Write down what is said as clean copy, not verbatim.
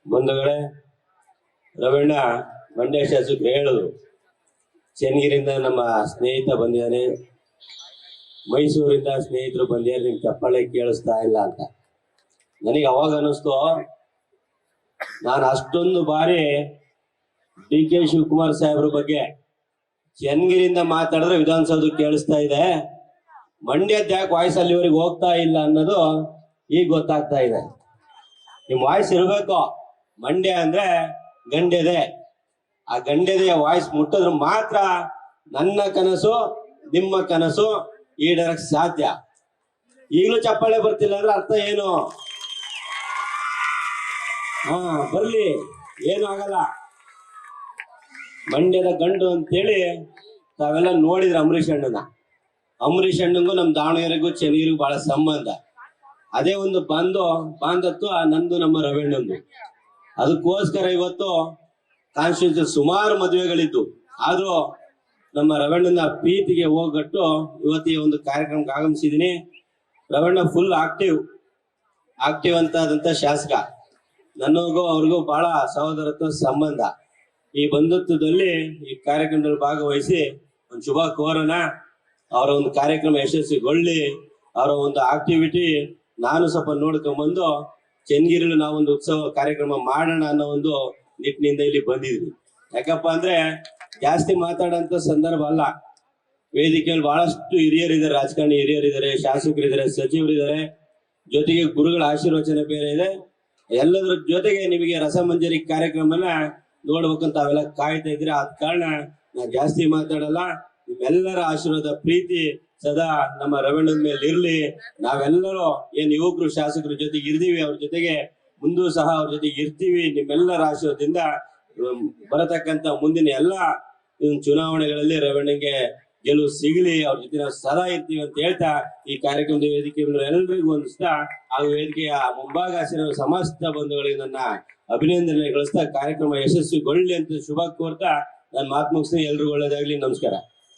ಬಂಧುಗಳೇ, ರವಣ್ಣ ಮಂಡ್ಯ ಶಾಸಕರು ಹೇಳಿದ್ರು, ಚೆನ್ನಗಿರಿಂದ ನಮ್ಮ ಸ್ನೇಹಿತ ಬಂದಿದ್ದಾನೆ, ಮೈಸೂರಿಂದ ಸ್ನೇಹಿತರು ಬಂದಿದ್ದಾರೆ, ನಿಮ್ ಚಪ್ಪಾಳೆ ಕೇಳಿಸ್ತಾ ಇಲ್ಲ ಅಂತ. ನನಗೆ ಅವಾಗ ಅನಿಸ್ತು, ನಾನು ಅಷ್ಟೊಂದು ಬಾರಿ ಡಿ ಕೆ ಶಿವಕುಮಾರ್ ಸಾಹೇಬ್ರ ಬಗ್ಗೆ ಚೆನ್ನಗಿರಿಂದ ಮಾತಾಡಿದ್ರೆ ವಿಧಾನಸೌಧ ಕೇಳಿಸ್ತಾ ಇದೆ, ಮಂಡ್ಯದ ಯಾಕೆ ವಾಯ್ಸ್ ಅಲ್ಲಿವರೆಗೆ ಹೋಗ್ತಾ ಇಲ್ಲ ಅನ್ನೋದು ಈಗ ಗೊತ್ತಾಗ್ತಾ ಇದೆ. ನಿಮ್ ವಾಯ್ಸ್ ಇರ್ಬೇಕು. ಮಂಡ್ಯ ಅಂದ್ರೆ ಗಂಡೆದೆ, ಆ ಗಂಡೆದೆಯ ವಾಯ್ಸ್ ಮುಟ್ಟಿದ್ರೆ ಮಾತ್ರ ನನ್ನ ಕನಸು ನಿಮ್ಮ ಕನಸು ಈಡೇರಕ್ ಸಾಧ್ಯ. ಈಗಲೂ ಚಪ್ಪಾಳೆ ಬರ್ತಿಲ್ಲ ಅಂದ್ರೆ ಅರ್ಥ ಏನು? ಬರ್ಲಿ, ಏನು ಆಗಲ್ಲ. ಮಂಡ್ಯದ ಗಂಡು ಅಂತೇಳಿ ತಾವೆಲ್ಲ ನೋಡಿದ್ರೆ ಅಂಬರೀಷ್ ಅಣ್ಣಂಗೂ ನಮ್ ದಾವಣಗೆರೆಗೂ ಚೆನ್ನಗಿರಿಗೂ ಬಹಳ ಸಂಬಂಧ. ಅದೇ ಒಂದು ಬಾಂಧತ್ವ ನಂದು ನಮ್ಮ ರವಣ್ಣಂದು. ಅದಕ್ಕೋಸ್ಕರ ಇವತ್ತು ಕಾನ್ಸ್ಟಿಟ್ಯೂನ್ಸಿ ಸುಮಾರು ಮದುವೆಗಳಿದ್ದು, ಆದ್ರೂ ನಮ್ಮ ರವಣ್ಣನ ಪ್ರೀತಿಗೆ ಹೋಗಟ್ಟು ಇವತ್ತು ಈ ಒಂದು ಕಾರ್ಯಕ್ರಮಕ್ಕೆ ಆಗಮಿಸಿದೀನಿ. ರವಣ್ಣ ಫುಲ್ ಆಕ್ಟಿವ್ ಅಂತಾದಂತ ಶಾಸಕ. ನನಗೂ ಅವ್ರಿಗೂ ಬಹಳ ಸಹೋದರತ್ವ ಸಂಬಂಧ. ಈ ಬಂಧುತ್ವದಲ್ಲಿ ಈ ಕಾರ್ಯಕ್ರಮದಲ್ಲಿ ಭಾಗವಹಿಸಿ ಒಂದು ಶುಭ ಕೋರೋಣ. ಅವರ ಒಂದು ಕಾರ್ಯಕ್ರಮ ಯಶಸ್ವಿಗೊಳ್ಳಿ, ಅವರ ಒಂದು ಆಕ್ಟಿವಿಟಿ ನಾನು ಸ್ವಲ್ಪ ನೋಡ್ಕೊಂಡ್ಬಂದು ಚೆನ್ನಗಿರಿಲಿ ನಾವೊಂದು ಉತ್ಸವ ಕಾರ್ಯಕ್ರಮ ಮಾಡೋಣ ಅನ್ನೋ ಒಂದು ನಿಟ್ಟಿನಿಂದ ಇಲ್ಲಿ ಬಂದಿದ್ವಿ. ಯಾಕಪ್ಪ ಅಂದ್ರೆ ಜಾಸ್ತಿ ಮಾತಾಡೋಂಥ ಸಂದರ್ಭ ಅಲ್ಲ. ವೇದಿಕೆಯಲ್ಲಿ ಬಹಳಷ್ಟು ಹಿರಿಯರಿದ್ದಾರೆ, ರಾಜಕಾರಣಿ ಹಿರಿಯರಿದ್ದಾರೆ, ಶಾಸಕರಿದ್ದಾರೆ, ಸಚಿವರಿದ್ದಾರೆ, ಜೊತೆಗೆ ಗುರುಗಳ ಆಶೀರ್ವಚನ ಬೇರೆ ಇದೆ. ಎಲ್ಲದರ ಜೊತೆಗೆ ನಿಮಗೆ ರಸಮಂಜರಿ ಕಾರ್ಯಕ್ರಮನ ನೋಡ್ಬೇಕಂತ ಅವೆಲ್ಲ ಕಾಯ್ತಾ ಇದ್ರೆ, ಆದ ಕಾರಣ ನಾನು ಜಾಸ್ತಿ ಮಾತಾಡಲ್ಲ. ನಿಮ್ಮೆಲ್ಲರ ಆಶೀರ್ವಾದ ಪ್ರೀತಿ ಸದಾ ನಮ್ಮ ರವಣ್ಣನ ಮೇಲೆ ಇರ್ಲಿ. ನಾವೆಲ್ಲರೂ ಏನ್ ಯುವಕರು ಶಾಸಕರ ಜೊತೆಗೆ ಇರ್ತೀವಿ, ಅವ್ರ ಜೊತೆಗೆ ಮುಂದೂ ಸಹ ಅವ್ರ ಜೊತೆಗೆ ಇರ್ತೀವಿ. ನಿಮ್ಮೆಲ್ಲರ ಆಶೀರ್ವಾದದಿಂದ ಬರತಕ್ಕಂತ ಮುಂದಿನ ಎಲ್ಲ ಚುನಾವಣೆಗಳಲ್ಲಿ ರವಣ್ಣಗೆ ಗೆಲುವು ಸಿಗಲಿ, ಅವ್ರ ಜೊತೆ ನಾವು ಸದಾ ಇರ್ತೀವಿ ಅಂತ ಹೇಳ್ತಾ ಈ ಕಾರ್ಯಕ್ರಮದ ವೇದಿಕೆ ಎಲ್ಲರಿಗೂ ಹೊಂದಿಸ್ತಾ ಹಾಗೂ ವೇದಿಕೆಯ ಮುಂಭಾಗ ಸಮಸ್ತ ಬಂಧುಗಳಿಗೆ ನನ್ನ ಅಭಿನಂದನೆ ಗಳಿಸ್ತಾ ಕಾರ್ಯಕ್ರಮ ಯಶಸ್ವಿಗೊಳ್ಳಿ ಅಂತ ಶುಭ ಕೋರ್ತಾ ನಾನು ಮಾತು ಮುಗಿಸ್ತೀನಿ. ಎಲ್ರಿಗೂ ಒಳ್ಳೇದಾಗ್ಲಿ. ನಮಸ್ಕಾರ.